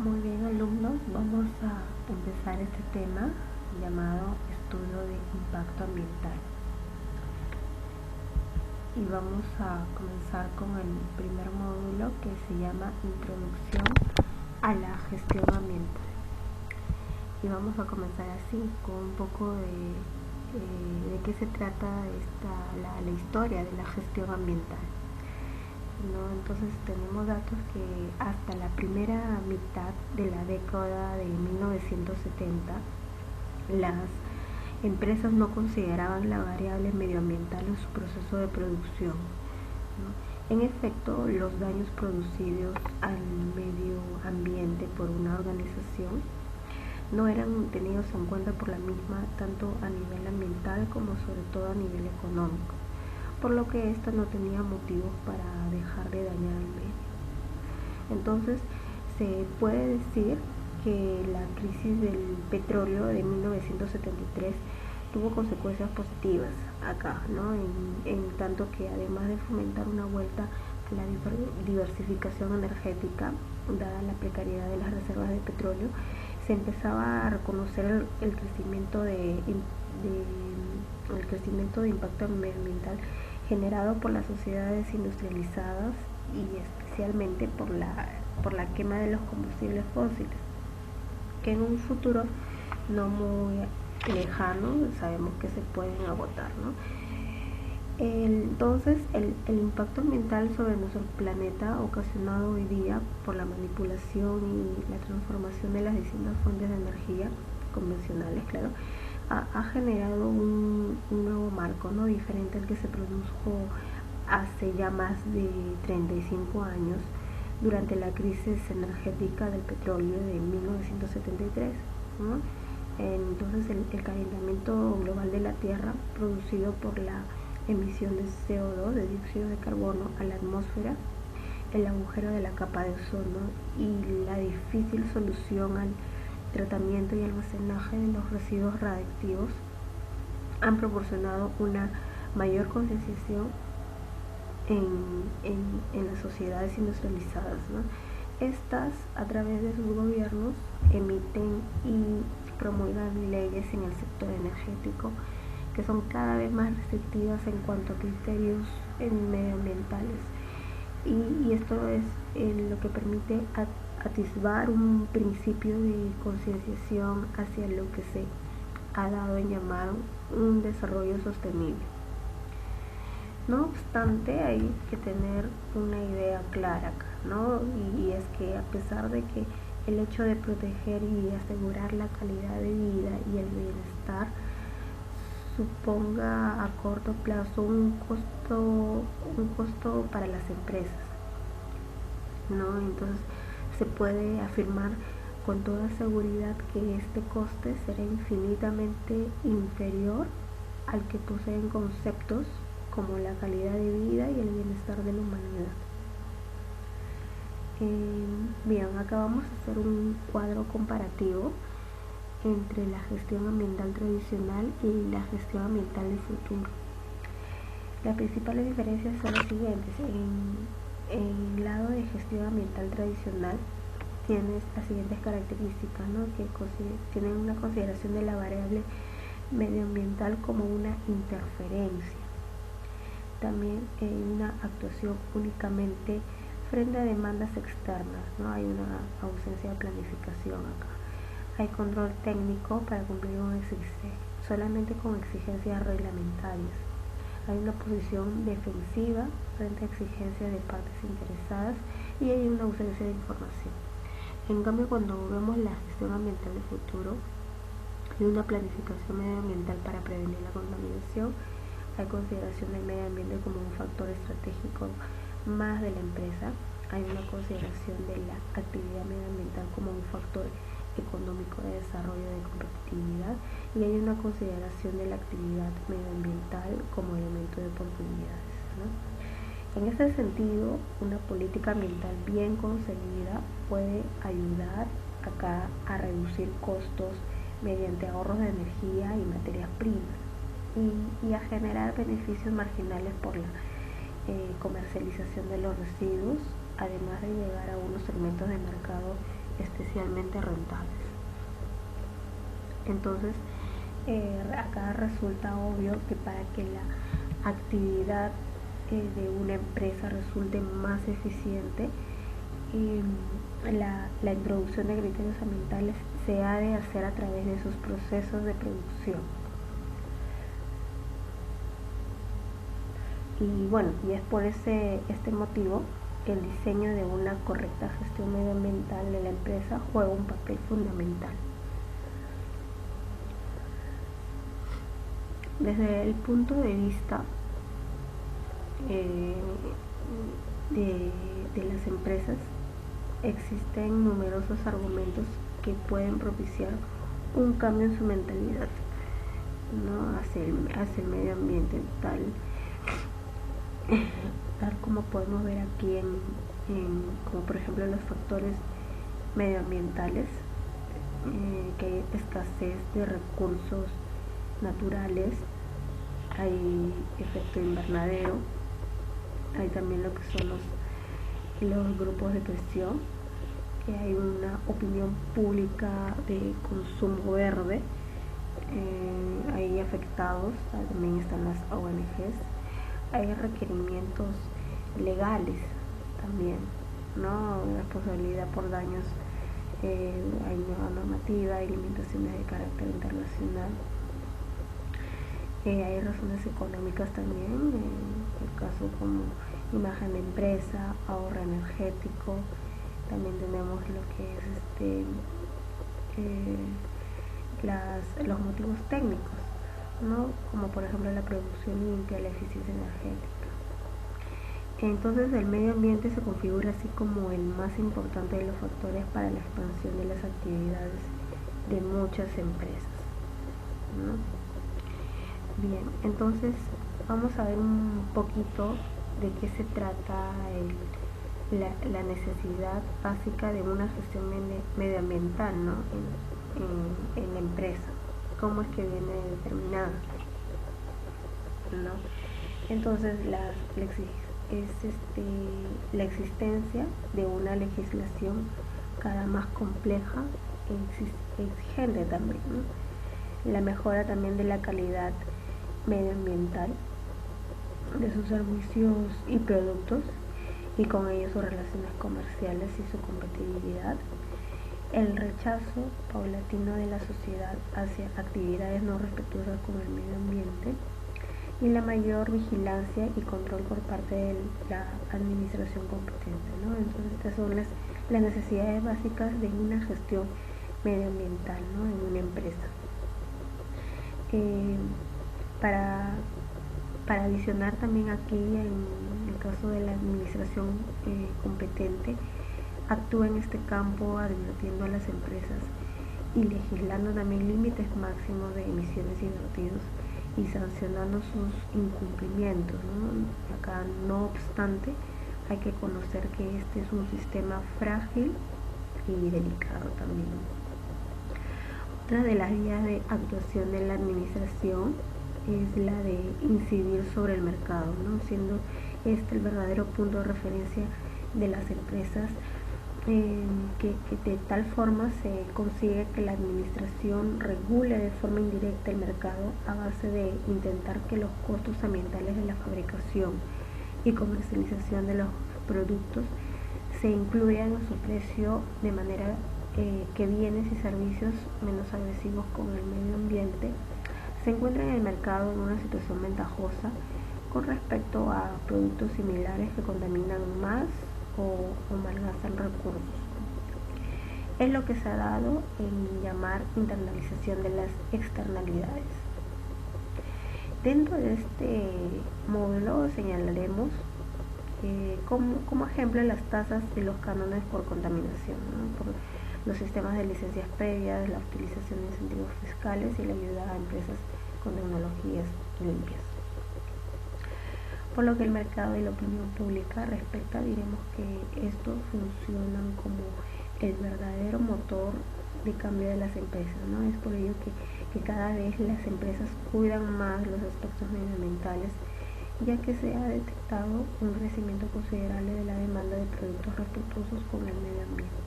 Muy bien, alumnos, vamos a empezar este tema llamado estudio de impacto ambiental. Y vamos a comenzar con el primer módulo que se llama Introducción a la gestión ambiental. Y vamos a comenzar así, con un poco de qué se trata la historia de la gestión ambiental. Entonces tenemos datos que hasta la primera mitad de la década de 1970 las empresas no consideraban la variable medioambiental en su proceso de producción. En efecto, los daños producidos al medio ambiente por una organización no eran tenidos en cuenta por la misma tanto a nivel ambiental como sobre todo a nivel económico, por lo que ésta no tenía motivos para dejar de dañar al medio. Entonces, se puede decir que la crisis del petróleo de 1973 tuvo consecuencias positivas acá, en tanto que además de fomentar una vuelta a la diversificación energética, dada la precariedad de las reservas de petróleo, se empezaba a reconocer el crecimiento de impacto medioambiental generado por las sociedades industrializadas y especialmente por la quema de los combustibles fósiles, que en un futuro no muy lejano sabemos que se pueden agotar, Entonces, el impacto ambiental sobre nuestro planeta, ocasionado hoy día por la manipulación y la transformación de las distintas fuentes de energía convencionales, claro, ha generado un nuevo marco, diferente al que se produjo hace ya más de 35 años durante la crisis energética del petróleo de 1973. Entonces, el calentamiento global de la Tierra, producido por la emisión de CO2, de dióxido de carbono, a la atmósfera, el agujero de la capa de ozono y la difícil solución al tratamiento y almacenaje de los residuos radiactivos, han proporcionado una mayor concienciación en las sociedades industrializadas. Estas, a través de sus gobiernos, emiten y promulgan leyes en el sector energético que son cada vez más restrictivas en cuanto a criterios medioambientales, y esto es lo que permite atisbar un principio de concienciación hacia lo que se ha dado en llamar un desarrollo sostenible. No obstante, hay que tener una idea clara acá, y es que a pesar de que el hecho de proteger y asegurar la calidad de vida y el bienestar suponga a corto plazo un costo para las empresas, Entonces, se puede afirmar con toda seguridad que este coste será infinitamente inferior al que poseen conceptos como la calidad de vida y el bienestar de la humanidad. Bien, acá vamos a hacer un cuadro comparativo entre la gestión ambiental tradicional y la gestión ambiental del futuro. Las principales diferencias son las siguientes. En el lado de gestión ambiental tradicional tienes las siguientes características, que tienen una consideración de la variable medioambiental como una interferencia. También hay una actuación únicamente frente a demandas externas, hay una ausencia de planificación acá. Hay control técnico para cumplir solamente con exigencias reglamentarias. Hay una posición defensiva frente a exigencias de partes interesadas y hay una ausencia de información. En cambio, cuando vemos la gestión ambiental del futuro, hay una planificación medioambiental para prevenir la contaminación, hay consideración del medio ambiente como un factor estratégico más de la empresa, hay una consideración de la actividad medioambiental como un factor económico de desarrollo de competitividad, y hay una consideración de la actividad medioambiental como elemento de oportunidades. En ese sentido, una política ambiental bien concebida puede ayudar acá a reducir costos mediante ahorros de energía y materias primas, y a generar beneficios marginales por la comercialización de los residuos, además de llegar a unos segmentos de mercado especialmente rentables. Entonces, acá resulta obvio que para que la actividad de una empresa resulte más eficiente, la introducción de criterios ambientales se ha de hacer a través de sus procesos de producción. Y bueno, y es por este motivo que el diseño de una correcta gestión medioambiental de la empresa juega un papel fundamental. Desde el punto de vista de las empresas, existen numerosos argumentos que pueden propiciar un cambio en su mentalidad, ¿no? hacia el medio ambiente, tal como podemos ver aquí como por ejemplo los factores medioambientales, que hay escasez de recursos naturales, hay efecto invernadero, hay también lo que son los grupos de presión, que hay una opinión pública de consumo verde, hay afectados, también están las ONGs, hay requerimientos legales también, ¿no? Responsabilidad por daños, hay nueva normativa, hay limitaciones de carácter internacional, hay razones económicas también, en el caso como imagen de empresa, ahorro energético, también tenemos lo que es los motivos técnicos, ¿no? Como por ejemplo la producción limpia, la eficiencia energética. Entonces el medio ambiente se configura así como el más importante de los factores para la expansión de las actividades de muchas empresas, ¿no? Bien, entonces vamos a ver un poquito de qué se trata la necesidad básica de una gestión medioambiental, ¿no? en la empresa, cómo es que viene determinada, ¿no? Entonces la existencia de una legislación cada más compleja e exigente también, ¿no? La mejora también de la calidad medioambiental de sus servicios y productos, y con ello sus relaciones comerciales y su competitividad, el rechazo paulatino de la sociedad hacia actividades no respetuosas con el medio ambiente y la mayor vigilancia y control por parte de la administración competente, ¿no? Entonces estas son las necesidades básicas de una gestión medioambiental, ¿no? En una empresa. Para adicionar también aquí, en el caso de la administración competente, actúa en este campo advirtiendo a las empresas y legislando también límites máximos de emisiones y vertidos y sancionando sus incumplimientos, ¿no? Acá, no obstante, hay que conocer que este es un sistema frágil y delicado también. Otra de las vías de actuación de la administración es la de incidir sobre el mercado, ¿no? Siendo este el verdadero punto de referencia de las empresas, que de tal forma se consigue que la administración regule de forma indirecta el mercado a base de intentar que los costos ambientales de la fabricación y comercialización de los productos se incluyan en su precio, de manera que bienes y servicios menos agresivos con el medio ambiente se encuentran en el mercado en una situación ventajosa con respecto a productos similares que contaminan más o malgastan recursos. Es lo que se ha dado en llamar internalización de las externalidades. Dentro de este módulo señalaremos como ejemplo las tasas de los cánones por contaminación, ¿no? Por los sistemas de licencias previas, la utilización de incentivos fiscales y la ayuda a empresas con tecnologías limpias. Por lo que el mercado y la opinión pública respecta, diremos que estos funcionan como el verdadero motor de cambio de las empresas, ¿no? Es por ello que cada vez las empresas cuidan más los aspectos medioambientales, ya que se ha detectado un crecimiento considerable de la demanda de productos respetuosos con el medio ambiente.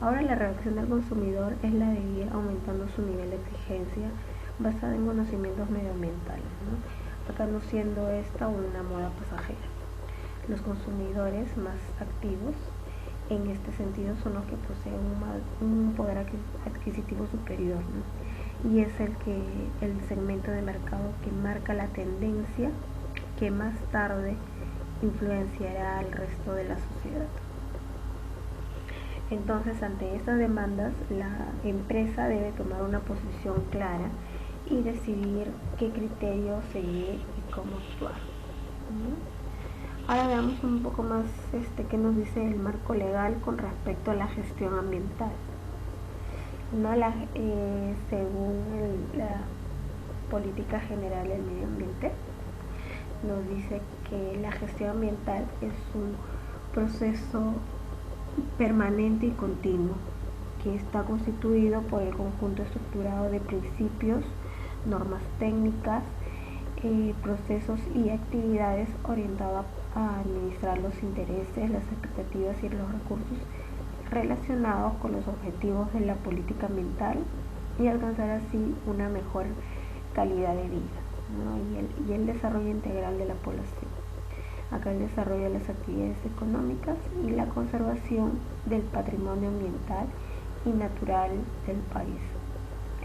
Ahora la reacción del consumidor es la de ir aumentando su nivel de exigencia basada en conocimientos medioambientales, ¿no? Acá no siendo esta una moda pasajera. Los consumidores más activos en este sentido son los que poseen un poder adquisitivo superior, ¿no? Y es el segmento de mercado que marca la tendencia que más tarde influenciará al resto de la sociedad. Entonces, ante estas demandas, la empresa debe tomar una posición clara y decidir qué criterios seguir y cómo actuar. Ahora veamos un poco más qué nos dice el marco legal con respecto a la gestión ambiental. Según la Política General del Medio Ambiente, nos dice que la gestión ambiental es un proceso permanente y continuo que está constituido por el conjunto estructurado de principios, normas técnicas, procesos y actividades orientadas a administrar los intereses, las expectativas y los recursos relacionados con los objetivos de la política ambiental y alcanzar así una mejor calidad de vida, ¿no? y el desarrollo integral de la población. Acá el desarrollo de las actividades económicas y la conservación del patrimonio ambiental y natural del país.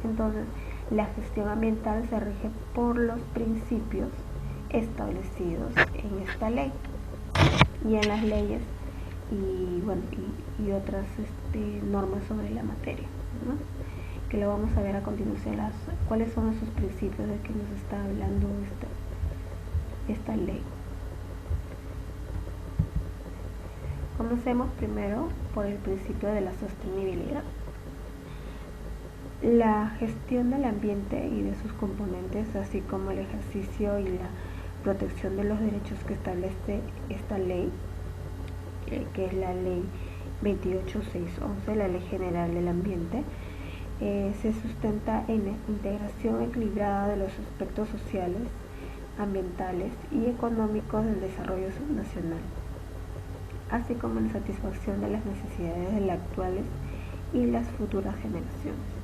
Entonces, la gestión ambiental se rige por los principios establecidos en esta ley y en las leyes y otras normas sobre la materia, ¿no? Que lo vamos a ver a continuación, cuáles son esos principios de que nos está hablando esta ley. Comencemos primero por el principio de la sostenibilidad. La gestión del ambiente y de sus componentes, así como el ejercicio y la protección de los derechos que establece esta ley, que es la ley 28611, la Ley General del Ambiente, se sustenta en la integración equilibrada de los aspectos sociales, ambientales y económicos del desarrollo nacional, así como en la satisfacción de las necesidades de las actuales y las futuras generaciones.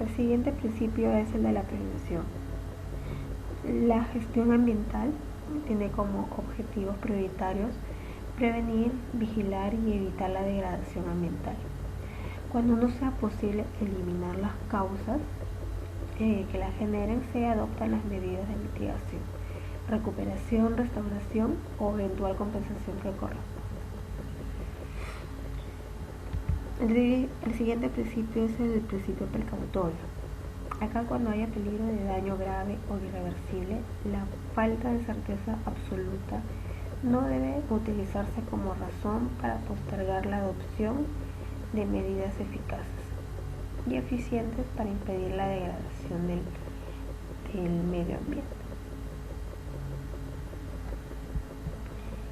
El siguiente principio es el de la prevención. La gestión ambiental tiene como objetivos prioritarios prevenir, vigilar y evitar la degradación ambiental. Cuando no sea posible eliminar las causas que la generen, se adoptan las medidas de mitigación, recuperación, restauración o eventual compensación que corresponda. El siguiente principio es el principio precautorio. Acá, cuando haya peligro de daño grave o irreversible, la falta de certeza absoluta no debe utilizarse como razón para postergar la adopción de medidas eficaces y eficientes para impedir la degradación del medio ambiente.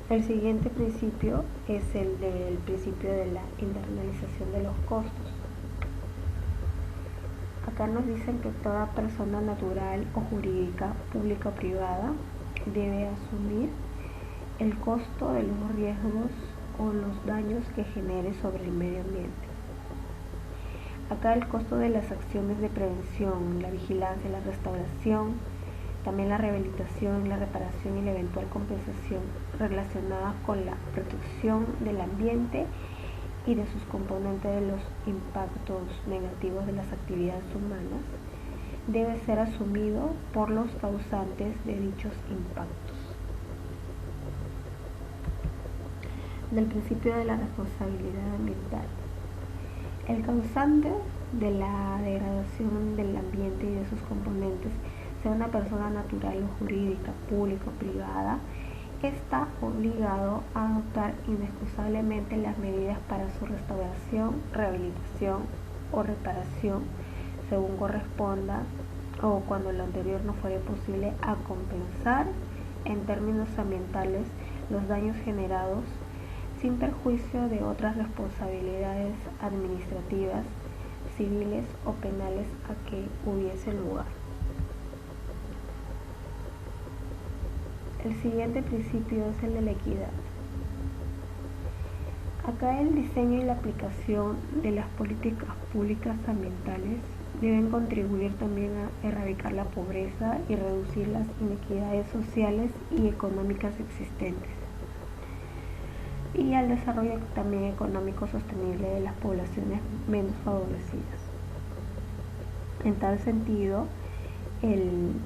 El siguiente principio es el del principio de la internalización de los costos. Acá nos dicen que toda persona natural o jurídica, pública o privada, debe asumir el costo de los riesgos o los daños que genere sobre el medio ambiente. Acá el costo de las acciones de prevención, la vigilancia, la restauración, también la rehabilitación, la reparación y la eventual compensación relacionadas con la protección del ambiente y de sus componentes de los impactos negativos de las actividades humanas, debe ser asumido por los causantes de dichos impactos. Del principio de la responsabilidad ambiental. El causante de la degradación del ambiente y de sus componentes, sea una persona natural o jurídica, pública o privada, está obligado a adoptar inexcusablemente las medidas para su restauración, rehabilitación o reparación, según corresponda, o cuando lo anterior no fuere posible, a compensar en términos ambientales los daños generados, sin perjuicio de otras responsabilidades administrativas, civiles o penales a que hubiese lugar. El siguiente principio es el de la equidad. Acá el diseño y la aplicación de las políticas públicas ambientales deben contribuir también a erradicar la pobreza y reducir las inequidades sociales y económicas existentes, y al desarrollo también económico sostenible de las poblaciones menos favorecidas. En tal sentido, el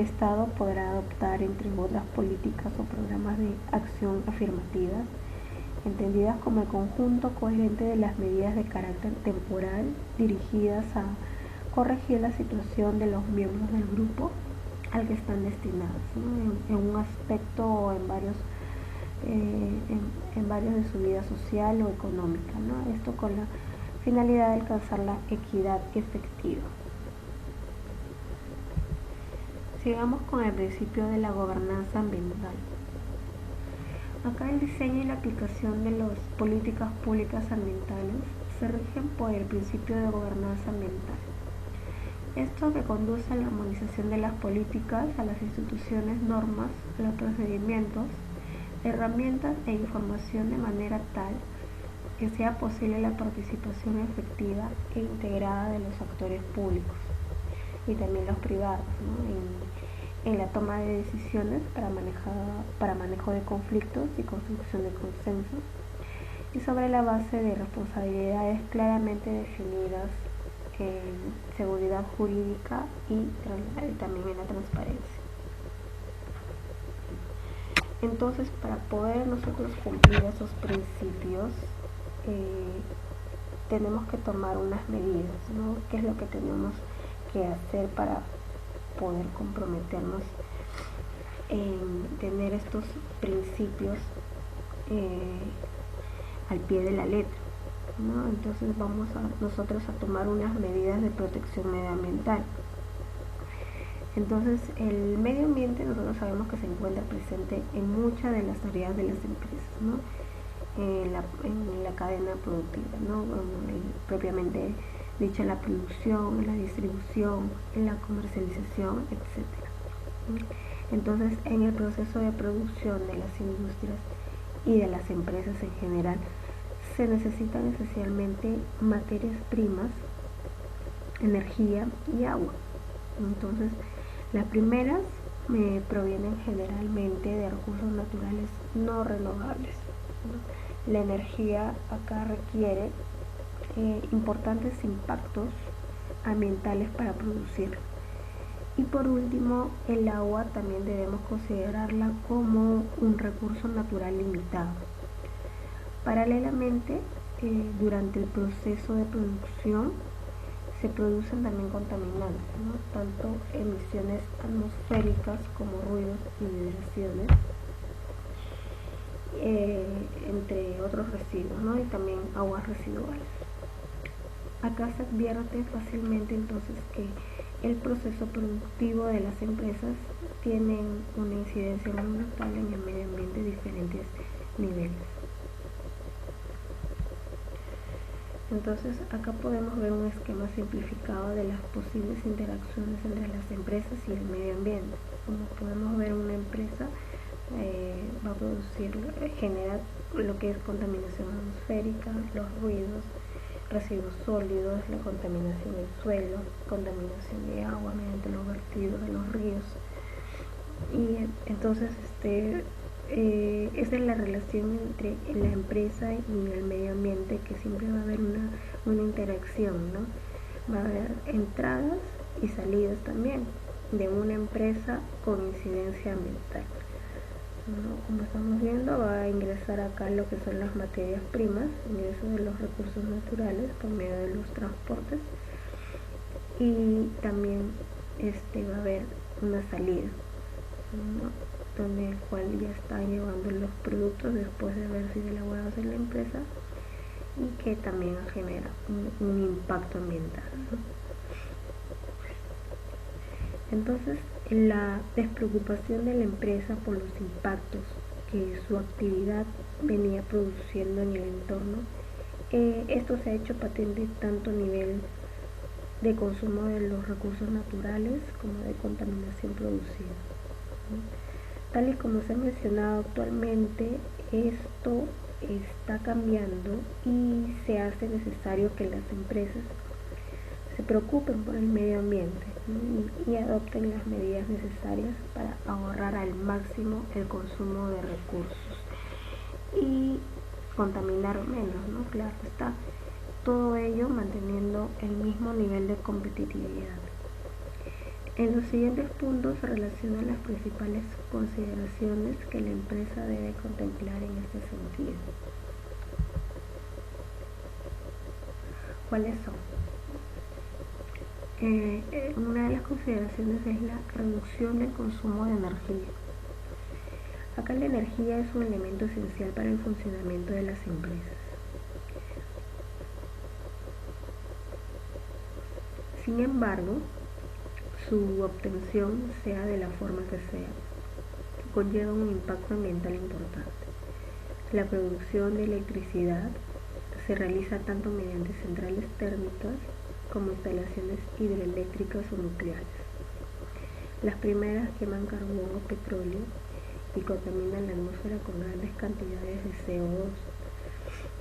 Estado podrá adoptar, entre otras políticas o programas de acción afirmativas, entendidas como el conjunto coherente de las medidas de carácter temporal dirigidas a corregir la situación de los miembros del grupo al que están destinados, ¿no? en un aspecto o en varios de su vida social o económica, ¿no? Esto con la finalidad de alcanzar la equidad efectiva. Sigamos con el principio de la gobernanza ambiental. Acá el diseño y la aplicación de las políticas públicas ambientales se rigen por el principio de gobernanza ambiental. Esto que conduce a la armonización de las políticas, a las instituciones, normas, a los procedimientos, herramientas e información de manera tal que sea posible la participación efectiva e integrada de los actores públicos y también los privados, ¿no? en la toma de decisiones para manejo de conflictos y construcción de consensos, y sobre la base de responsabilidades claramente definidas en seguridad jurídica y también en la transparencia. Entonces, para poder nosotros cumplir esos principios, tenemos que tomar unas medidas, ¿no? ¿Qué es lo que tenemos que hacer para poder comprometernos en tener estos principios al pie de la letra, ¿no? Entonces vamos nosotros a tomar unas medidas de protección medioambiental. Entonces el medio ambiente nosotros sabemos que se encuentra presente en muchas de las tareas de las empresas, ¿no? En la cadena productiva, ¿no? Propiamente dicha, en la producción, en la distribución, en la comercialización, etc. Entonces, en el proceso de producción de las industrias y de las empresas en general, se necesitan esencialmente materias primas, energía y agua. Entonces, las primeras provienen generalmente de recursos naturales no renovables, ¿no? La energía acá requiere importantes impactos ambientales para producir. Y por último, el agua también debemos considerarla como un recurso natural limitado. Paralelamente, durante el proceso de producción se producen también contaminantes, ¿no? Tanto emisiones atmosféricas como ruidos y vibraciones, entre otros residuos, ¿no? Y también aguas residuales. Acá se advierte fácilmente entonces que el proceso productivo de las empresas tiene una incidencia muy notable en el medio ambiente de diferentes niveles. Entonces acá podemos ver un esquema simplificado de las posibles interacciones entre las empresas y el medio ambiente. Como podemos ver, una empresa va a producir, genera lo que es contaminación atmosférica, los ruidos, residuos sólidos, la contaminación del suelo, contaminación de agua mediante los vertidos de los ríos. Y entonces esa es la relación entre la empresa y el medio ambiente, que siempre va a haber una interacción, ¿no? Va a haber entradas y salidas también de una empresa con incidencia ambiental, ¿no? Como estamos viendo, va a ingresar acá lo que son las materias primas, ingreso de los recursos naturales por medio de los transportes, y también va a haber una salida, ¿no? Donde el cual ya están llevando los productos después de haber sido elaborados en la empresa, y que también genera un impacto ambiental, ¿no? Entonces, la despreocupación de la empresa por los impactos que su actividad venía produciendo en el entorno, esto se ha hecho patente tanto a nivel de consumo de los recursos naturales como de contaminación producida, ¿no? Tal y como se ha mencionado actualmente, esto está cambiando y se hace necesario que las empresas se preocupen por el medio ambiente, ¿no? y adopten las medidas necesarias para ahorrar al máximo el consumo de recursos y contaminar menos, ¿no? Claro está, todo ello manteniendo el mismo nivel de competitividad. En los siguientes puntos se relacionan las principales consideraciones que la empresa debe contemplar en este sentido. ¿Cuáles son? Una de las consideraciones es la reducción del consumo de energía. Acá la energía es un elemento esencial para el funcionamiento de las empresas. Sin embargo, su obtención, sea de la forma que sea, conlleva un impacto ambiental importante. La producción de electricidad se realiza tanto mediante centrales térmicas como instalaciones hidroeléctricas o nucleares. Las primeras queman carbón o petróleo y contaminan la atmósfera con grandes cantidades de CO2,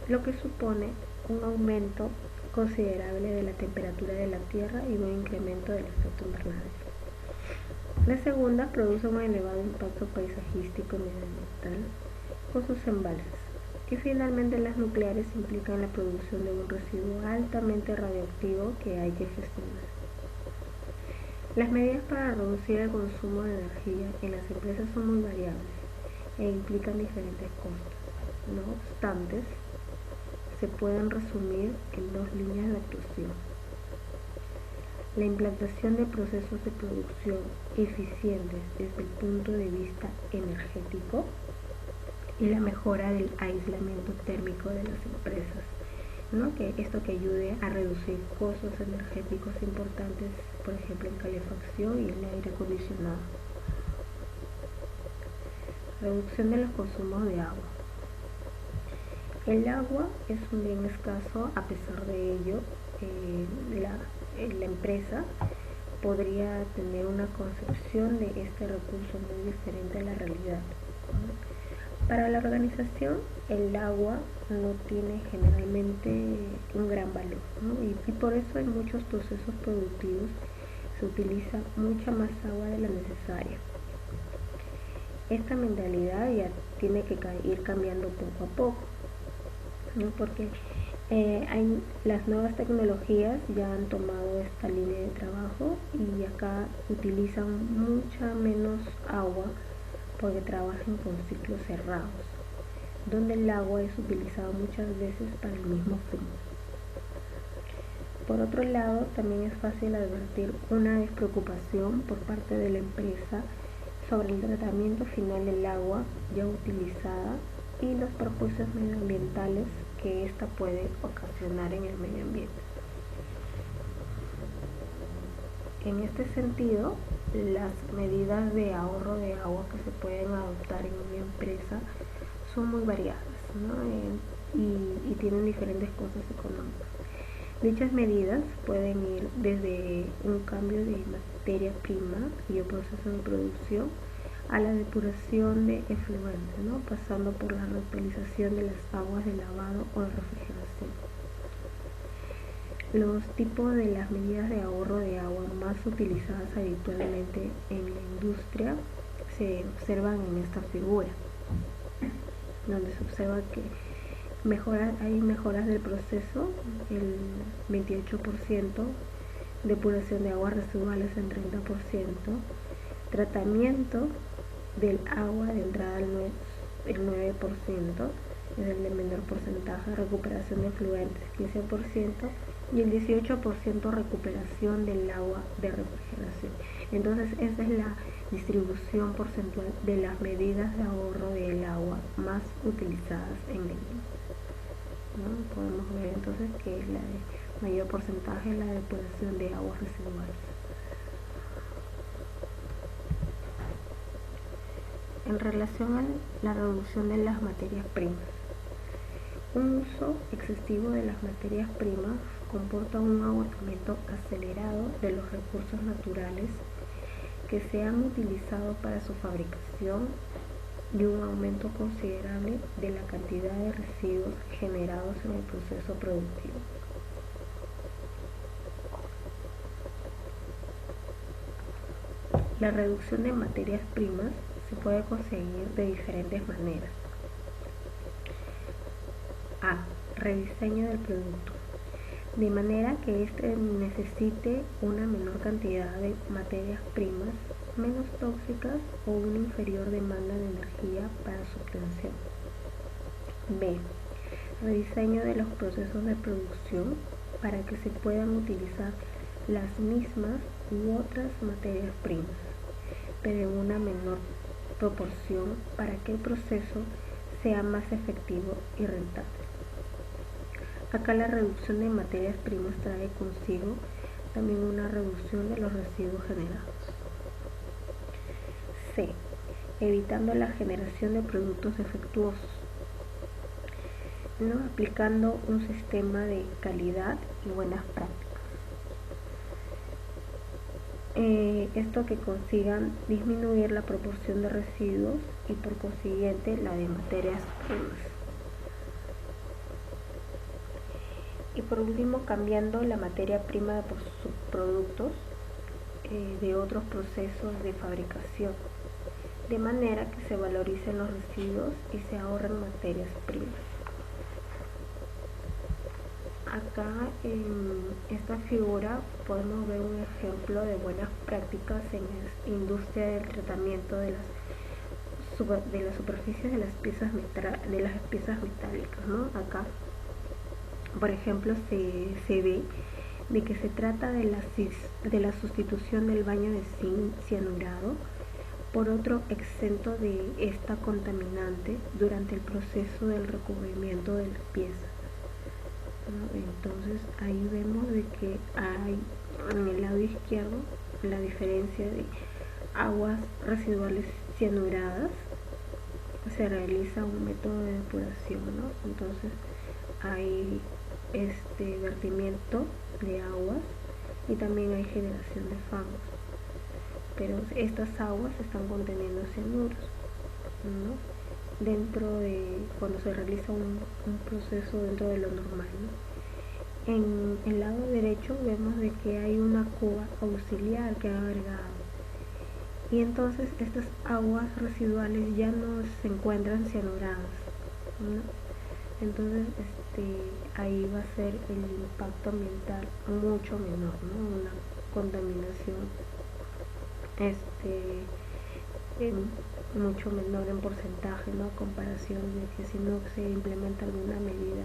lo que supone un aumento considerable de la temperatura de la Tierra y un incremento del efecto invernadero. La segunda produce un elevado impacto paisajístico y medioambiental con sus embalses. Y finalmente las nucleares implican la producción de un residuo altamente radioactivo que hay que gestionar. Las medidas para reducir el consumo de energía en las empresas son muy variables e implican diferentes costos. No obstante, se pueden resumir en dos líneas de actuación: la implantación de procesos de producción eficientes desde el punto de vista energético y la mejora del aislamiento térmico de las empresas, ¿no? Esto que ayude a reducir costos energéticos importantes, por ejemplo en calefacción y en aire acondicionado. Reducción de los consumos de agua. El agua es un bien escaso. A pesar de ello, la empresa podría tener una concepción de este recurso muy diferente a la realidad. Para la organización, el agua no tiene generalmente un gran valor, ¿no? y por eso en muchos procesos productivos se utiliza mucha más agua de la necesaria. Esta mentalidad ya tiene que ir cambiando poco a poco, ¿no? Porque las nuevas tecnologías ya han tomado esta línea de trabajo y acá utilizan mucha menos agua porque trabajan con ciclos cerrados, donde el agua es utilizada muchas veces para el mismo fin. Por otro lado, también es fácil advertir una despreocupación por parte de la empresa sobre el tratamiento final del agua ya utilizada y los perjuicios medioambientales que ésta puede ocasionar en el medio ambiente. En este sentido, las medidas de ahorro de agua que se pueden adoptar en una empresa son muy variadas, ¿no? y tienen diferentes costos económicos. Dichas medidas pueden ir desde un cambio de materia prima y el proceso de producción a la depuración de efluentes, ¿no? Pasando por la reutilización de las aguas de lavado o de refrigeración. Los tipos de las medidas de ahorro de agua más utilizadas habitualmente en la industria se observan en esta figura, donde se observa que hay mejoras del proceso, el 28%, depuración de aguas residuales en 30%, tratamiento del agua de entrada el 9%, es el de menor porcentaje, recuperación de efluentes 15% y el 18% recuperación del agua de refrigeración. Entonces esa es la distribución porcentual de las medidas de ahorro del agua más utilizadas en la industria, ¿no? Podemos ver entonces que la de mayor porcentaje es la depuración de aguas residuales. En relación a la reducción de las materias primas, un uso excesivo de las materias primas comporta un agotamiento acelerado de los recursos naturales que se han utilizado para su fabricación y un aumento considerable de la cantidad de residuos generados en el proceso productivo. La reducción de materias primas se puede conseguir de diferentes maneras. A. Rediseño del producto, de manera que éste necesite una menor cantidad de materias primas, menos tóxicas o una inferior demanda de energía para su obtención. B. Rediseño de los procesos de producción para que se puedan utilizar las mismas u otras materias primas, pero en una menor proporción para que el proceso sea más efectivo y rentable. Acá la reducción de materias primas trae consigo también una reducción de los residuos generados. C. Evitando la generación de productos defectuosos, aplicando un sistema de calidad y buenas prácticas. Esto que consigan disminuir la proporción de residuos y por consiguiente la de materias primas. Y por último, cambiando la materia prima por subproductos de otros procesos de fabricación, de manera que se valoricen los residuos y se ahorren materias primas. Acá en esta figura podemos ver un ejemplo de buenas prácticas en la industria del tratamiento de las superficies de las piezas metálicas, ¿no? Acá, por ejemplo, se ve de que se trata de la sustitución del baño de zinc cianurado por otro exento de esta contaminante durante el proceso del recubrimiento de la pieza. Entonces ahí vemos de que hay en el lado izquierdo la diferencia de aguas residuales cianuradas, se realiza un método de depuración, ¿no? Entonces hay vertimiento de aguas y también hay generación de fangos, pero estas aguas están conteniendo cianuros, ¿no? Dentro de cuando se realiza un proceso dentro de lo normal, ¿no? En el lado derecho vemos de que hay una cuba auxiliar que ha agregado, y entonces estas aguas residuales ya no se encuentran cianuradas, ¿no? Entonces ahí va a ser el impacto ambiental mucho menor, ¿no? Una contaminación mucho menor en porcentaje, ¿no? A comparación de que si no se implementa alguna medida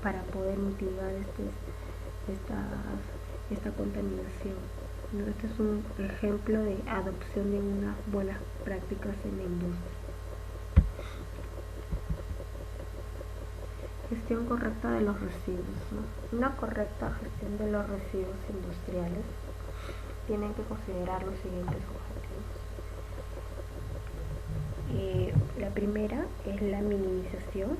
para poder mitigar esta contaminación, ¿no? Este es un ejemplo de adopción de unas buenas prácticas en la industria. Gestión correcta de los residuos, ¿no? Una correcta gestión de los residuos industriales tienen que considerar los siguientes objetivos. La primera es la minimización,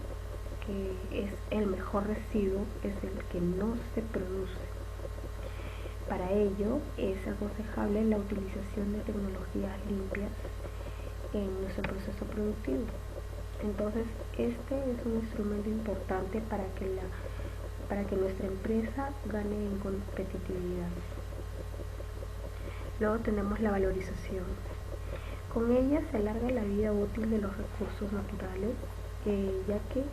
que es el mejor residuo, es el que no se produce. Para ello es aconsejable la utilización de tecnologías limpias en nuestro proceso productivo. Entonces este es un instrumento importante para que nuestra empresa gane en competitividad. Luego tenemos la valorización. Con ella se alarga la vida útil de los recursos naturales, ya que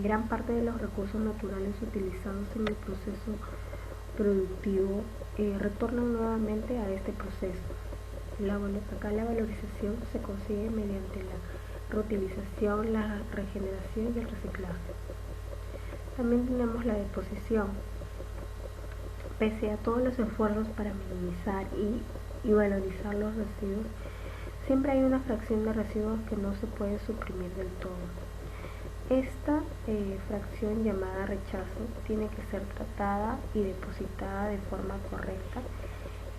gran parte de los recursos naturales utilizados en el proceso productivo retornan nuevamente a este proceso. Acá la valorización se consigue mediante la reutilización, la regeneración y el reciclaje. También tenemos la deposición. Pese a todos los esfuerzos para minimizar y valorizar los residuos, siempre hay una fracción de residuos que no se puede suprimir del todo. Esta fracción, llamada rechazo, tiene que ser tratada y depositada de forma correcta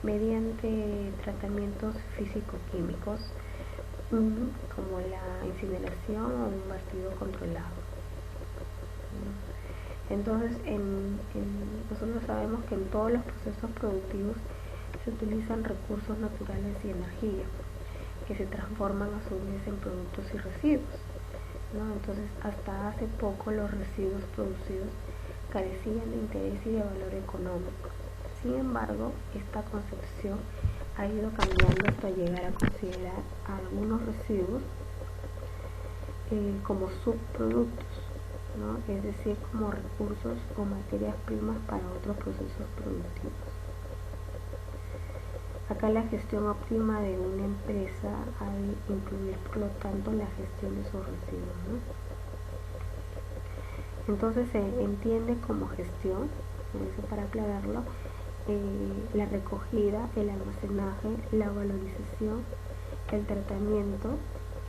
mediante tratamientos físico-químicos, como la incineración o un vertido controlado. Entonces nosotros sabemos que en todos los procesos productivos se utilizan recursos naturales y energía. que se transforman a su vez en productos y residuos, ¿no? Entonces, hasta hace poco los residuos producidos carecían de interés y de valor económico. Sin embargo, esta concepción ha ido cambiando hasta llegar a considerar a algunos residuos como subproductos, ¿no? Es decir, como recursos o materias primas para otros procesos productivos. Acá la gestión óptima de una empresa ha de incluir, por lo tanto, la gestión de sus residuos, ¿no? Entonces se entiende como gestión, eso para aclararlo, la recogida, el almacenaje, la valorización, el tratamiento,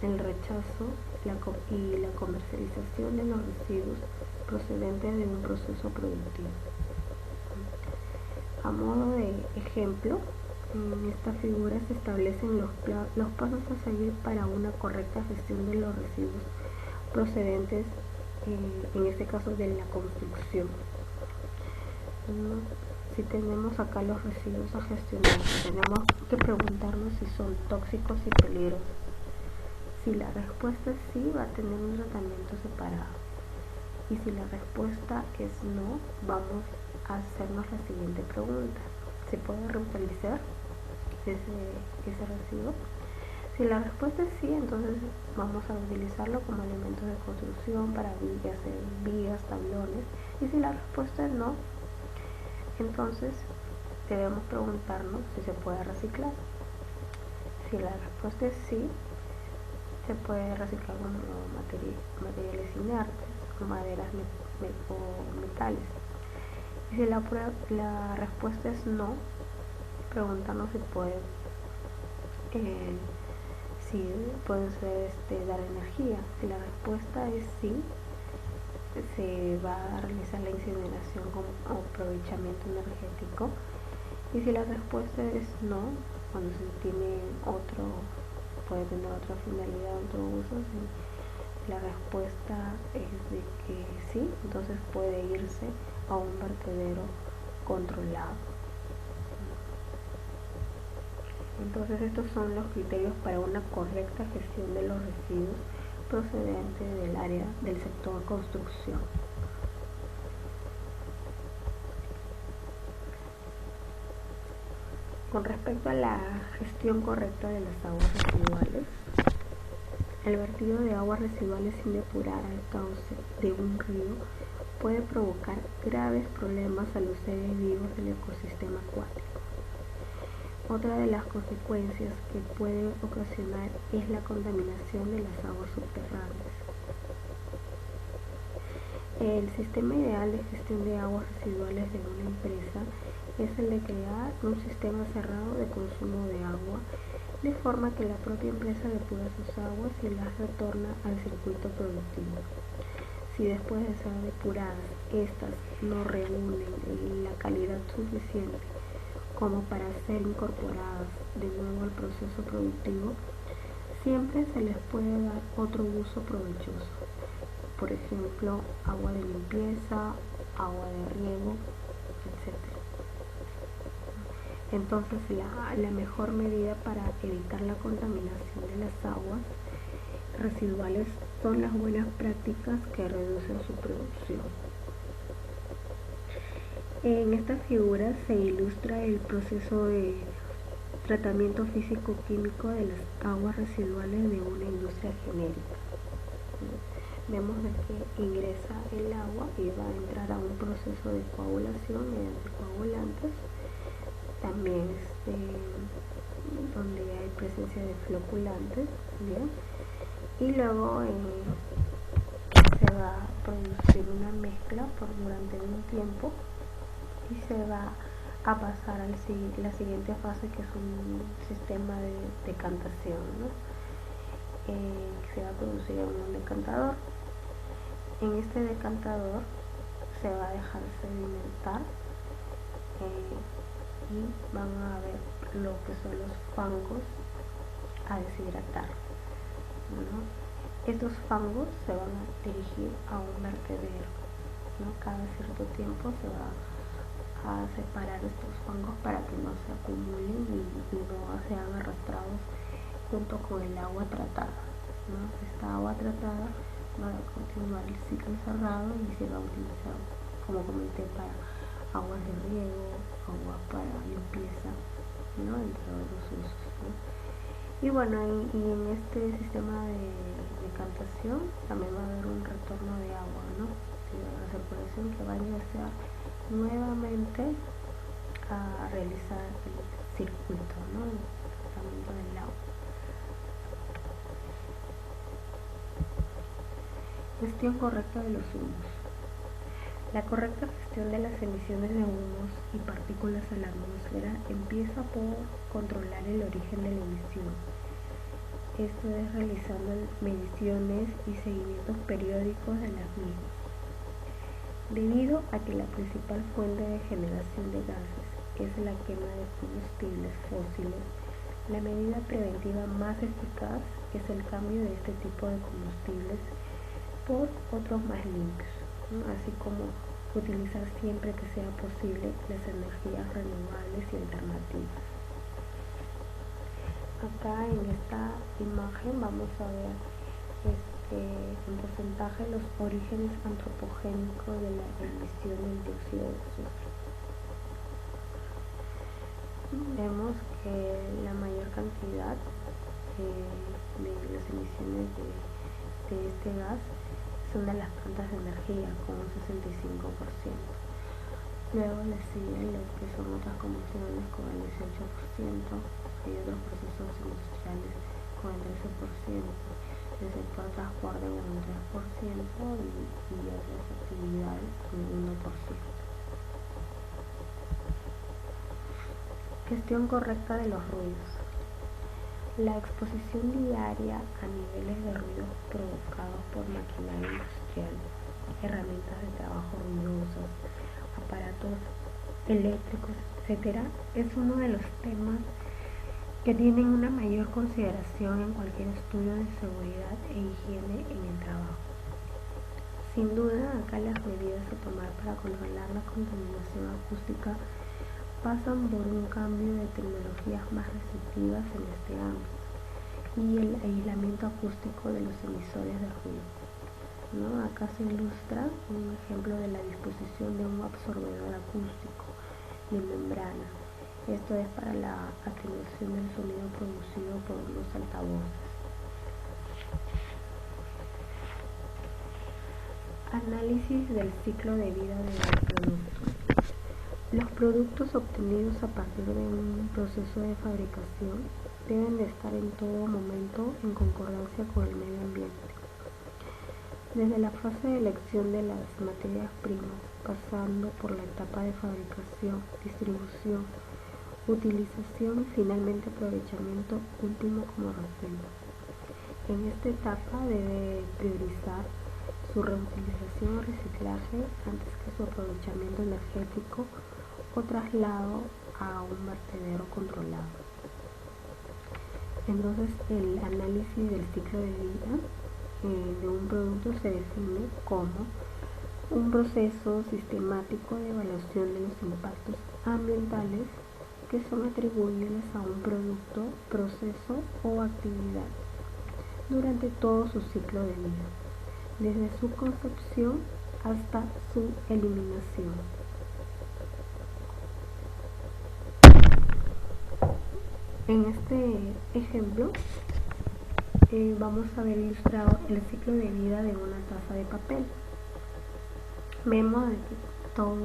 el rechazo y la comercialización de los residuos procedentes de un proceso productivo. A modo de ejemplo, en esta figura se establecen los pasos a seguir para una correcta gestión de los residuos procedentes, en este caso, de la construcción. Si tenemos acá los residuos a gestionar, tenemos que preguntarnos si son tóxicos y peligrosos. Si la respuesta es sí, va a tener un tratamiento separado. Y si la respuesta es no, vamos a hacernos la siguiente pregunta: ¿se puede reutilizar ese residuo? Si la respuesta es sí, entonces vamos a utilizarlo como elementos de construcción para vigas, tablones. Y si la respuesta es no, entonces debemos preguntarnos si se puede reciclar. Si la respuesta es sí, se puede reciclar como materiales inertes, maderas o metales. Y si la respuesta es no, preguntarnos si pueden dar energía. Si la respuesta es sí, se va a realizar la incineración como aprovechamiento energético. Y si la respuesta es no, cuando se puede tener otra finalidad, otro uso, si la respuesta es de que sí, entonces puede irse a un vertedero controlado. Entonces, estos son los criterios para una correcta gestión de los residuos procedentes del área del sector construcción. Con respecto a la gestión correcta de las aguas residuales, el vertido de aguas residuales sin depurar al cauce de un río puede provocar graves problemas a los seres vivos del ecosistema acuático. Otra de las consecuencias que puede ocasionar es la contaminación de las aguas subterráneas. El sistema ideal de gestión de aguas residuales de una empresa es el de crear un sistema cerrado de consumo de agua, de forma que la propia empresa depura sus aguas y las retorna al circuito productivo. Si después de ser depuradas, estas no reúnen la calidad suficiente como para ser incorporadas de nuevo al proceso productivo, siempre se les puede dar otro uso provechoso. Por ejemplo, agua de limpieza, agua de riego, etc. Entonces, la mejor medida para evitar la contaminación de las aguas residuales son las buenas prácticas que reducen su producción. En esta figura se ilustra el proceso de tratamiento físico-químico de las aguas residuales de una industria genérica. Vemos que ingresa el agua y va a entrar a un proceso de coagulación mediante coagulantes, también donde hay presencia de floculantes, ¿bien? Y luego se va a producir una mezcla durante un tiempo y se va a pasar a la siguiente fase, que es un sistema de decantación, ¿no? Que se va a producir en un decantador. En este decantador se va a dejar sedimentar y van a ver lo que son los fangos a deshidratar, ¿no? Estos fangos se van a dirigir a un vertedero, ¿no? Cada cierto tiempo se va a separar estos fangos para que no se acumulen y no sean arrastrados junto con el agua tratada, ¿no? Esta agua tratada va a continuar el ciclo cerrado y se va a utilizar, como comenté, para aguas de riego, agua para limpieza, ¿no? Entre otros usos, ¿no? Y bueno, y en este sistema de decantación también va a haber un retorno de agua, ¿no? De la circulación que va a ingresar nuevamente a realizar el circuito, ¿no? El tratamiento del agua. Gestión correcta de los humos. La correcta gestión de las emisiones de humos y partículas a la atmósfera empieza por controlar el origen de la emisión. Esto es realizando mediciones y seguimientos periódicos de las mismas. Debido a que la principal fuente de generación de gases es la quema de combustibles fósiles, la medida preventiva más eficaz es el cambio de este tipo de combustibles por otros más limpios, ¿no? Así como utilizar siempre que sea posible las energías renovables y alternativas. Acá en esta imagen vamos a ver en porcentaje los orígenes antropogénicos de la emisión del dióxido de azufre. Vemos que la mayor cantidad de las emisiones de este gas son de las plantas de energía, con un 65%. Luego le siguen lo que son otras combustiones con el 18%, hay otros procesos industriales con el 13%, el sector transporte con un 3% y otras actividades con el 1%. Gestión correcta de los ruidos. La exposición diaria a niveles de ruido provocados por maquinaria industrial, herramientas de trabajo ruidosas, aparatos eléctricos, etc., es uno de los temas que tienen una mayor consideración en cualquier estudio de seguridad e higiene en el trabajo. Sin duda, acá las medidas a tomar para controlar la contaminación acústica pasan por un cambio de tecnologías más receptivas en este ámbito y el aislamiento acústico de los emisores de ruido, ¿no? Acá se ilustra un ejemplo de la disposición de un absorbedor acústico de membrana. Esto es para la atenuación del sonido producido por los altavoces. Análisis del ciclo de vida de los productos. Los productos obtenidos a partir de un proceso de fabricación deben de estar en todo momento en concordancia con el medio ambiente. Desde la fase de elección de las materias primas, pasando por la etapa de fabricación, distribución, utilización y finalmente aprovechamiento último como residuo. En esta etapa debe priorizar su reutilización o reciclaje antes que su aprovechamiento energético o traslado a un vertedero controlado. Entonces, el análisis del ciclo de vida de un producto se define como un proceso sistemático de evaluación de los impactos ambientales que son atribuibles a un producto, proceso o actividad durante todo su ciclo de vida, desde su concepción hasta su eliminación. En este ejemplo vamos a ver ilustrado el ciclo de vida de una taza de papel. Vemos que todo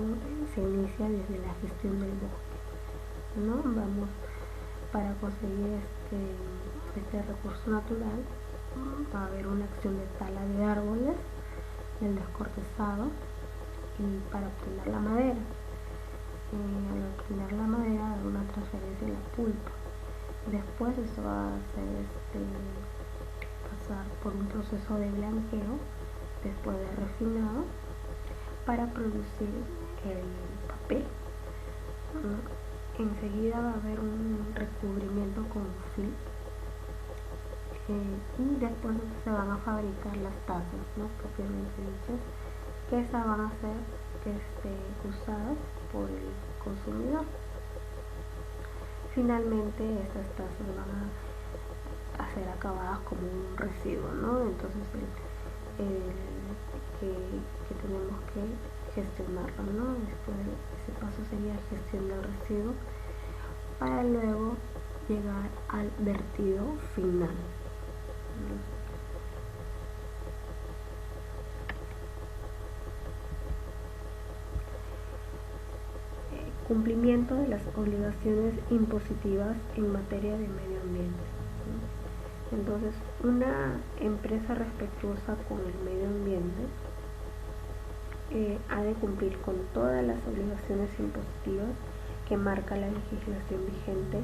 se inicia desde la gestión del bosque, ¿no? Vamos para conseguir este recurso natural, va a haber una acción de tala de árboles, el descortezado y para obtener la madera. Al obtener la madera, haber una transferencia de la pulpa. Después eso va a hacer pasar por un proceso de blanqueo, después de refinado, para producir el papel. Enseguida va a haber un recubrimiento con film y después se van a fabricar las tazas, ¿no? Propiamente dichas, que esas van a ser usadas por el consumidor. Finalmente estas tazas van a recabadas como un residuo, ¿no? Entonces que tenemos que gestionarlo, ¿no? Después ese paso sería gestión del residuo para luego llegar al vertido final. Cumplimiento de las obligaciones impositivas en materia de medio ambiente. Entonces, una empresa respetuosa con el medio ambiente ha de cumplir con todas las obligaciones impositivas que marca la legislación vigente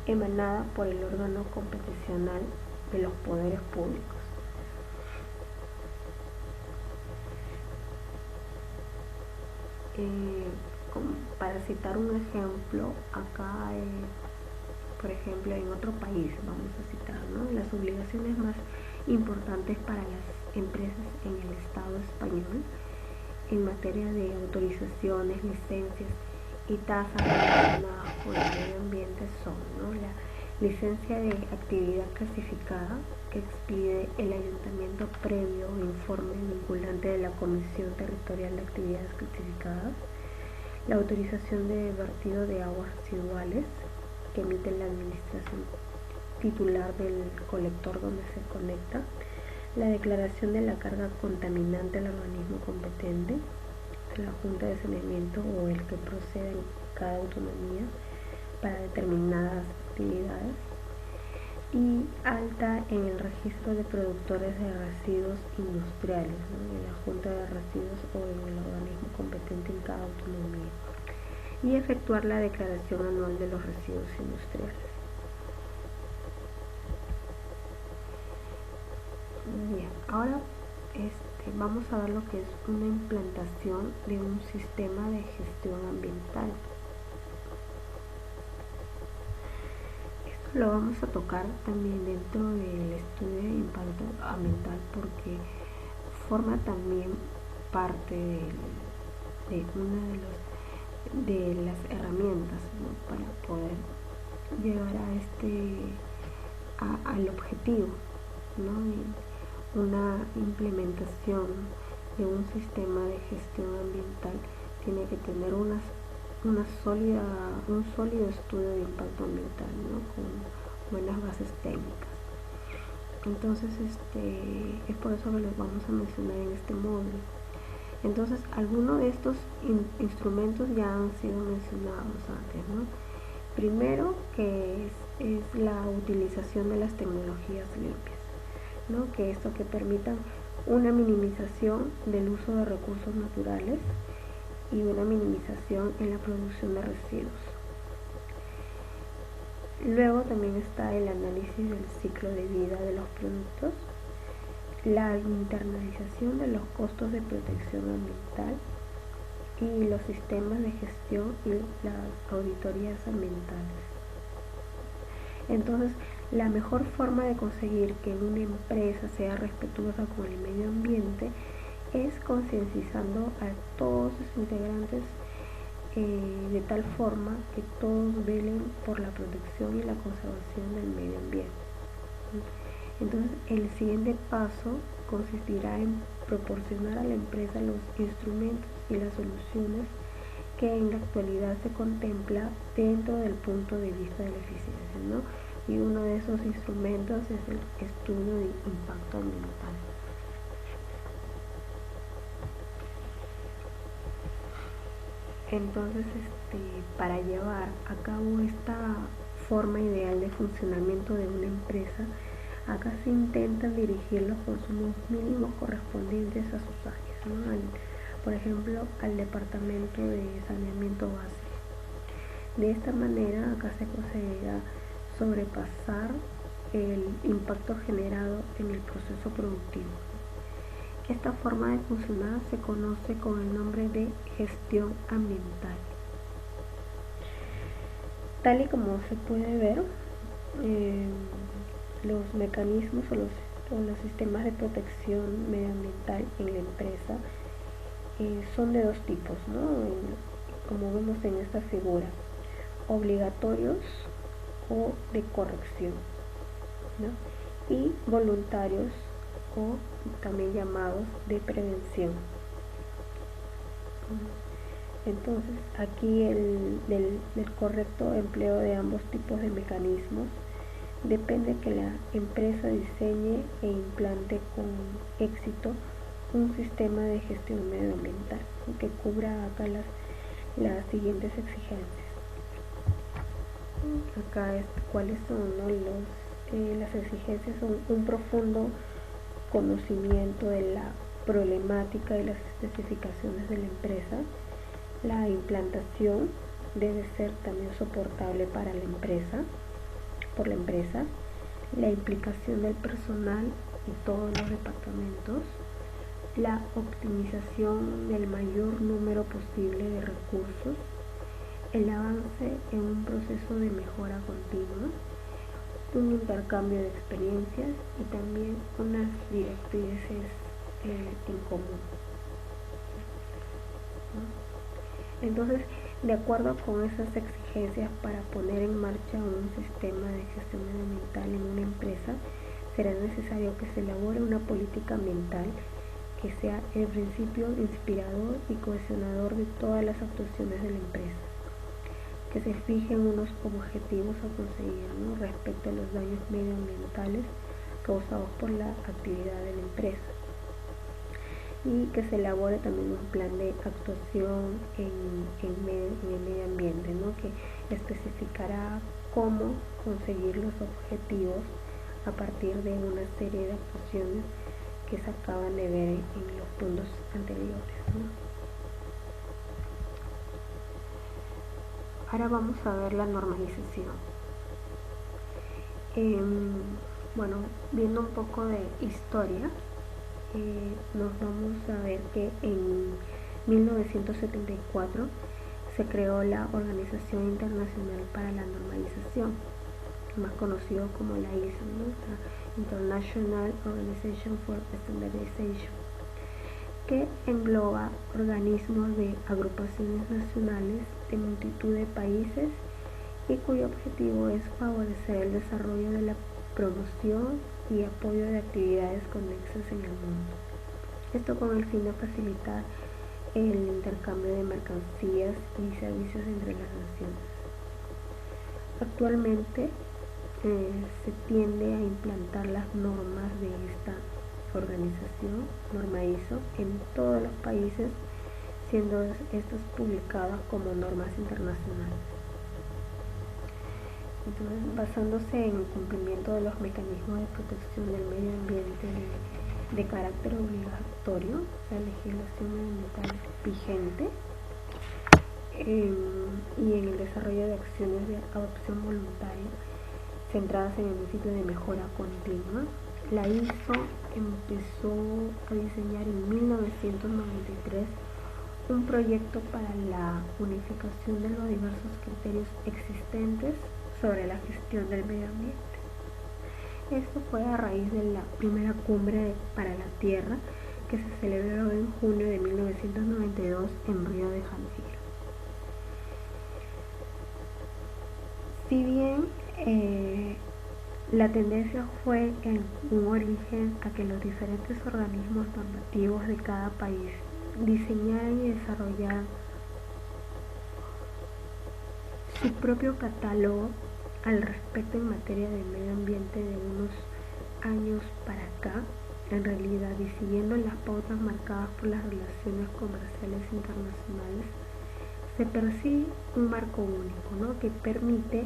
emanada por el órgano competencial de los poderes públicos. Para citar un ejemplo, acá, por ejemplo, en otro país, vamos a citar, ¿no? Las obligaciones más importantes para las empresas en el Estado español en materia de autorizaciones, licencias y tasas relacionadas con el medio ambiente son, ¿no? La licencia de actividad clasificada que expide el ayuntamiento previo informe vinculante de la Comisión Territorial de Actividades Clasificadas, la autorización de vertido de aguas residuales que emite la administración titular del colector donde se conecta, la declaración de la carga contaminante al organismo competente, la Junta de Saneamiento o el que proceda en cada autonomía para determinadas actividades, y alta en el registro de productores de residuos industriales, ¿no? En la Junta de Residuos o en el organismo competente en cada autonomía, y efectuar la declaración anual de los residuos industriales. Bien, ahora vamos a ver lo que es una implantación de un sistema de gestión ambiental. Lo vamos a tocar también dentro del estudio de impacto ambiental porque forma también parte de una de las herramientas, ¿no? Para poder llegar al objetivo, ¿no? Una implementación de un sistema de gestión ambiental tiene que tener un sólido estudio de impacto ambiental, ¿no? Con buenas bases técnicas. Entonces, es por eso que los vamos a mencionar en este módulo. Entonces, algunos de estos instrumentos ya han sido mencionados antes, ¿no? Primero, que es la utilización de las tecnologías limpias, ¿no? Que esto que permitan una minimización del uso de recursos naturales y una minimización en la producción de residuos. Luego también está el análisis del ciclo de vida de los productos, la internalización de los costos de protección ambiental y los sistemas de gestión y las auditorías ambientales. Entonces, la mejor forma de conseguir que una empresa sea respetuosa con el medio ambiente es concienciando a todos sus integrantes de tal forma que todos velen por la protección y la conservación del medio ambiente. Entonces, el siguiente paso consistirá en proporcionar a la empresa los instrumentos y las soluciones que en la actualidad se contempla dentro del punto de vista de la eficiencia, ¿no? Y uno de esos instrumentos es el estudio de impacto ambiental. Entonces, para llevar a cabo esta forma ideal de funcionamiento de una empresa, acá se intentan dirigir los consumos mínimos correspondientes a sus áreas, ¿no? Por ejemplo, al departamento de saneamiento básico. De esta manera, acá se conseguirá sobrepasar el impacto generado en el proceso productivo. Esta forma de funcionar se conoce con el nombre de gestión ambiental. Tal y como se puede ver, los mecanismos o los sistemas de protección medioambiental en la empresa son de dos tipos, ¿no? Como vemos en esta figura, obligatorios o de corrección, ¿no? y voluntarios, o también llamados de prevención. Entonces, aquí del correcto empleo de ambos tipos de mecanismos depende que la empresa diseñe e implante con éxito un sistema de gestión medioambiental que cubra acá las siguientes exigencias. Acá cuáles son, ¿no? Las exigencias son un profundo conocimiento de la problemática y las especificaciones de la empresa. La implantación debe ser también soportable para la empresa, por la empresa. La implicación del personal y todos los departamentos. La optimización del mayor número posible de recursos. El avance en un proceso de mejora continua. Un intercambio de experiencias y también unas directrices en común. Entonces, de acuerdo con esas exigencias, para poner en marcha un sistema de gestión medioambiental en una empresa, será necesario que se elabore una política ambiental que sea el principio inspirador y cohesionador de todas las actuaciones de la empresa, que se fijen unos objetivos a conseguir, ¿no?, respecto a los daños medioambientales causados por la actividad de la empresa, y que se elabore también un plan de actuación en el medio ambiente, ¿no?, que especificará cómo conseguir los objetivos a partir de una serie de actuaciones que se acaban de ver en los puntos anteriores, ¿no? Ahora vamos a ver la normalización. Bueno, viendo un poco de historia, nos vamos a ver que en 1974 se creó la Organización Internacional para la Normalización, más conocido como la ISO, ¿no?, la International Organization for Standardization, que engloba organismos de agrupaciones nacionales de multitud de países y cuyo objetivo es favorecer el desarrollo de la promoción y apoyo de actividades conexas en el mundo. Esto con el fin de facilitar el intercambio de mercancías y servicios entre las naciones. Actualmente se tiende a implantar las normas de esta organización, norma ISO, en todos los países, siendo estas publicadas como normas internacionales. Entonces, basándose en el cumplimiento de los mecanismos de protección del medio ambiente de carácter obligatorio, la legislación medioambiental vigente, y en el desarrollo de acciones de adopción voluntaria centradas en el principio de mejora continua, la ISO empezó a diseñar en 1993 un proyecto para la unificación de los diversos criterios existentes sobre la gestión del medio ambiente. Esto fue a raíz de la primera cumbre para la Tierra que se celebró en junio de 1992 en Río de Janeiro. Si bien la tendencia fue en un origen a que los diferentes organismos normativos de cada país diseñaran y desarrollaran su propio catálogo al respecto en materia de medio ambiente de unos años para acá, en realidad, y siguiendo las pautas marcadas por las relaciones comerciales internacionales, se persigue un marco único, ¿no?, que permite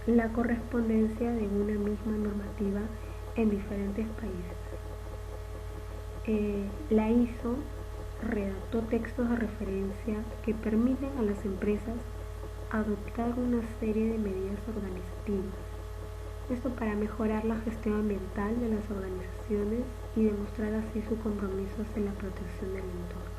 la correspondencia de una misma normativa en diferentes países. La ISO redactó textos de referencia que permiten a las empresas adoptar una serie de medidas organizativas. Esto para mejorar la gestión ambiental de las organizaciones y demostrar así su compromiso hacia la protección del entorno.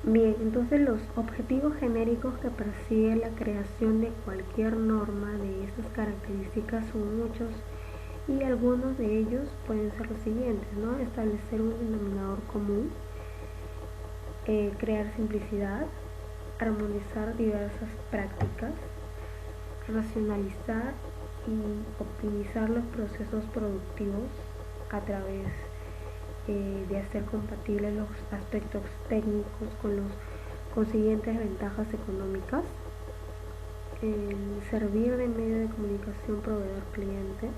Bien, entonces los objetivos genéricos que persigue la creación de cualquier norma de estas características son muchos, y algunos de ellos pueden ser los siguientes, ¿no? Establecer un denominador común, crear simplicidad, armonizar diversas prácticas, racionalizar y optimizar los procesos productivos a través de hacer compatibles los aspectos técnicos con los consiguientes ventajas económicas, el servir de medio de comunicación proveedor-cliente,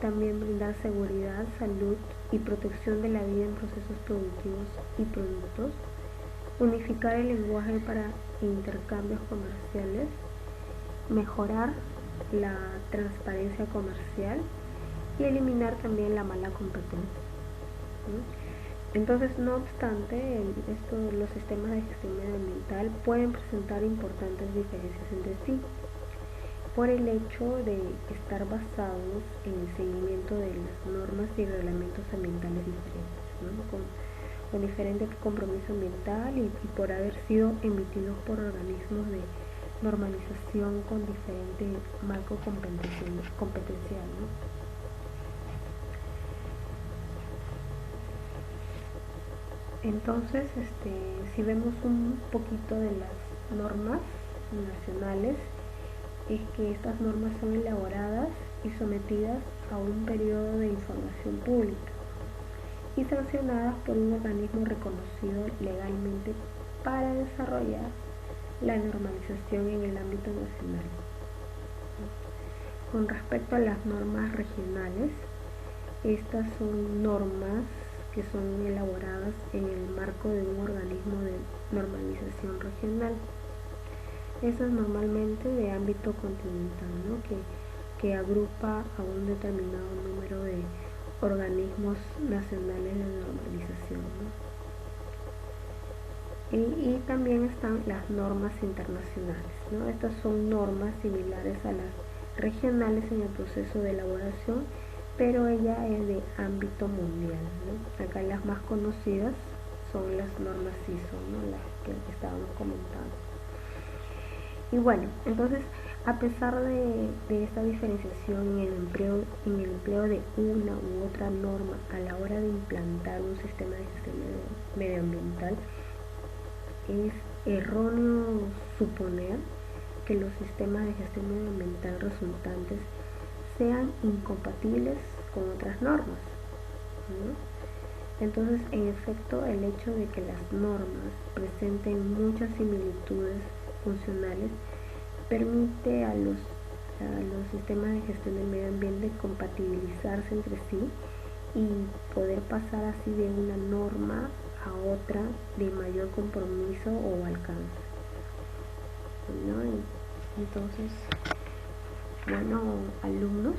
también brindar seguridad, salud y protección de la vida en procesos productivos y productos, unificar el lenguaje para intercambios comerciales, mejorar la transparencia comercial y eliminar también la mala competencia. Entonces, no obstante, los sistemas de gestión medioambiental pueden presentar importantes diferencias entre sí por el hecho de estar basados en el seguimiento de las normas y reglamentos ambientales diferentes, ¿no? con diferente compromiso ambiental y por haber sido emitidos por organismos de normalización con diferente marco competencial, ¿no? Entonces, si vemos un poquito de las normas nacionales, es que estas normas son elaboradas y sometidas a un periodo de información pública y sancionadas por un organismo reconocido legalmente para desarrollar la normalización en el ámbito nacional. Con respecto a las normas regionales, estas son normas que son elaboradas en el marco de un organismo de normalización regional. Esas normalmente de ámbito continental, ¿no? que agrupa a un determinado número de organismos nacionales de normalización, ¿no? Y también están las normas internacionales, ¿no? Estas son normas similares a las regionales en el proceso de elaboración, pero ella es de ámbito mundial, ¿no? Acá las más conocidas son las normas ISO, ¿no? Las que estábamos comentando. Y bueno, entonces, a pesar de esta diferenciación en el empleo de una u otra norma a la hora de implantar un sistema de gestión medioambiental, es erróneo suponer que los sistemas de gestión medioambiental resultantes sean incompatibles con otras normas, ¿no? Entonces, en efecto, el hecho de que las normas presenten muchas similitudes funcionales permite a los sistemas de gestión del medio ambiente compatibilizarse entre sí y poder pasar así de una norma a otra de mayor compromiso o alcance, ¿no? Entonces, bueno, alumnos,